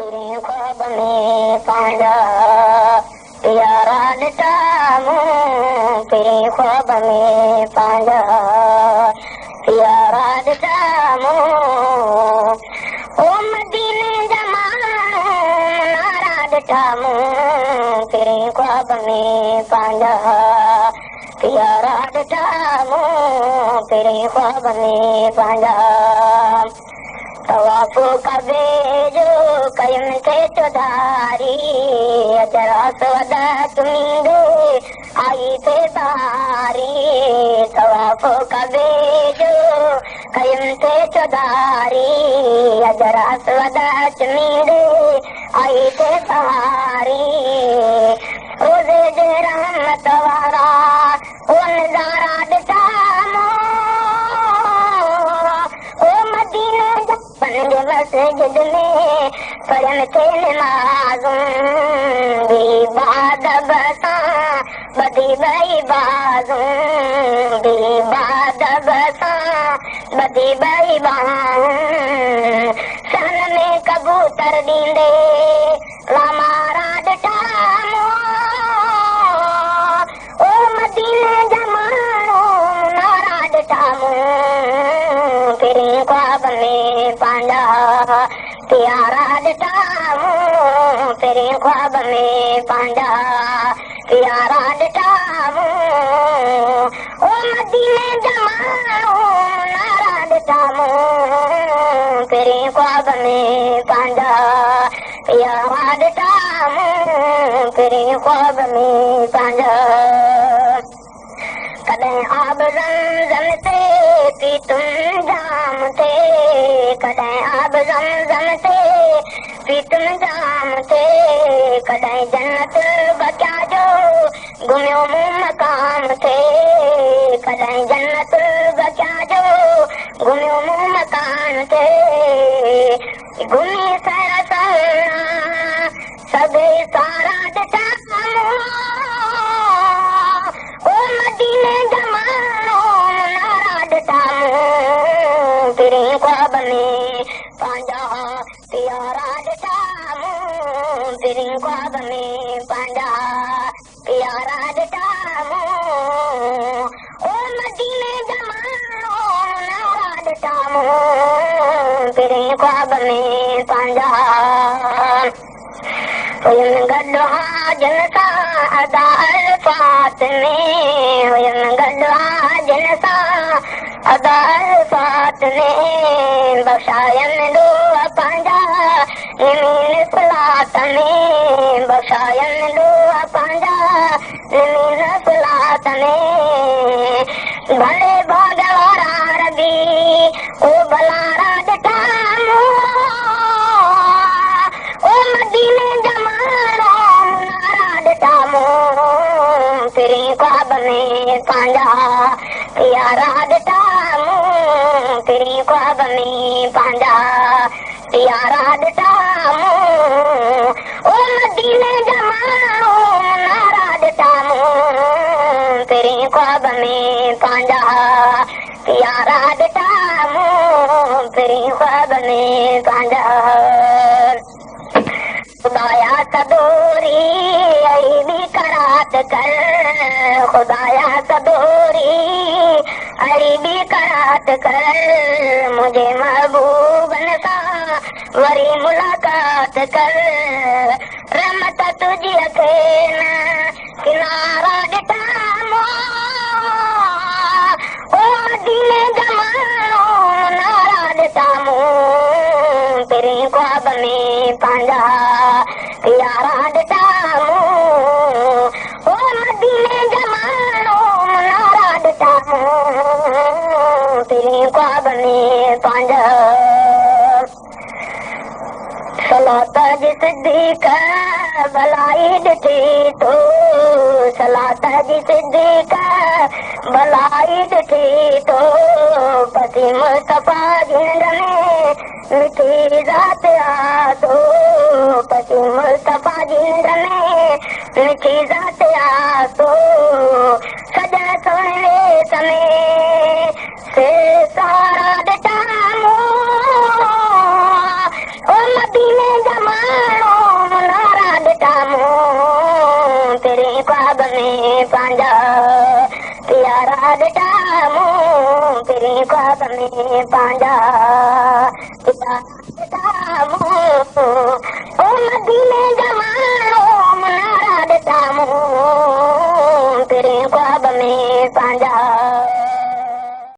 ख्वाब में पंहिंजा यारा ॾिठा मूं पहिरीं ख्वाब में पंहिंजा यारा ॾिठा मूं ओ मदीने जा माण्हू नारा ॾिठा मूं पहिरीं ख्वाब में पंहिंजा यारा ॾिठा मूं पहिरीं ख्वाब में पंहिंजा तवाफ़ कबे जो कयुम थे चौधारी अजरास वदा तुमिंदे आई थे बारी तवाफ़ कबे जो कयुम थे चौधारी अजरास वदा तुमिंदे आई थे बारी रोज़े जे रहमत वारा ओ नज़ारा ॾिठा मस्जिद में पढ़न थे नमाज़ूं बेबाद बसां बदी बई बाज़ूं बेबाद बसां बदी बई बाहूं सन में कबूतर ॾींदे लामारा ॾिठा ओ मदीने जा माण्हू नारा ॾिठा पहिरीं ख्वाब में पंहिंजा यारा ॾिठा मूं पहिरीं ख्वाब में पंहिंजा यारा ॾिठा मूं ओ मदीने जा माण्हू नारा ॾिठा मूं पहिरीं ख्वाब में पंहिंजा यारा ॾिठा मूं पहिरीं ख्वाब में पंहिंजा कॾहिं आब ज़मज़म ते पीतुम जाम थे कॾहिं आब ज़मज़म ते पीतुम जाम थे कॾहिं जन्नत बचा जो घुमियो मूं मकाम थे कॾहिं जन्नत बचा जो घुमियो मूं मकान थे घुमी सैर सवना सभई सारा ॾिठा मदीने जा माण्हू नारा ॾिठा पहिरीं ख्वाब में पंहिंजा यारा ॾिठा पहिरीं ख्वाब में पंहिंजा यारा ॾिठा ओ मदीने जा माण्हू नारा ॾिठा पहिरीं ख्वाब में पंहिंजा गॾु हाजन सां अदा अल्फात में गॾु हाजन सां अदा अल्फात में बख़्शायनि ॾोह पंहिंजा ज़मीन फलात में बख़्शायनि ॾोह पंहिंजा ज़मीन फलात में भले भाग वारा रबी ओ भलारा ॾिठा ओ मदीने जा पहिरीं ख्वाब में पंहिंजा यारा ॾिठा पहिरीं ख्वाब में पंहिंजा यारा ॾिठा ओ मदीने जा माण्हू नारा ॾिठा पहिरीं ख्वाब में पंहिंजा यारा ॾिठा पहिरीं ख्वाब में पंहिंजा खुदाया सदोरी आई बि करात कर खुदाया सदोरी आई बि करात कर मुझे महबूबन सां वरी मुलाक़ात कर रहमत तुझी खे न किनारा ॾिठा ओ मदीने जा माण्हू नारा ॾिठा पहिरीं ख्वाब में पंहिंजा यारा ॾिठा ओ मदीने जा माण्हू नारा ॾिठा पहिरीं ख्वाब में पंहिंजा सलात जी सिद्दीक़ भलाई ॾिठी तो सलात जी सिद्दीक़ भलाई ॾिठी तो पसी मुस्तफा जिंद में मिठी ज़ात आ तो पसी मुस्तफा जिंद में मिठी ज़ात आ तो सजन सुहिणे समय से सारा ॾिठा ओ मदीने जा माण्हू में पंहिंजा प्यारा ॾिठा मूं पहिरीं ख्वाब में पंहिंजा प्यारा ॾिठा मूं ओ मदीने जवां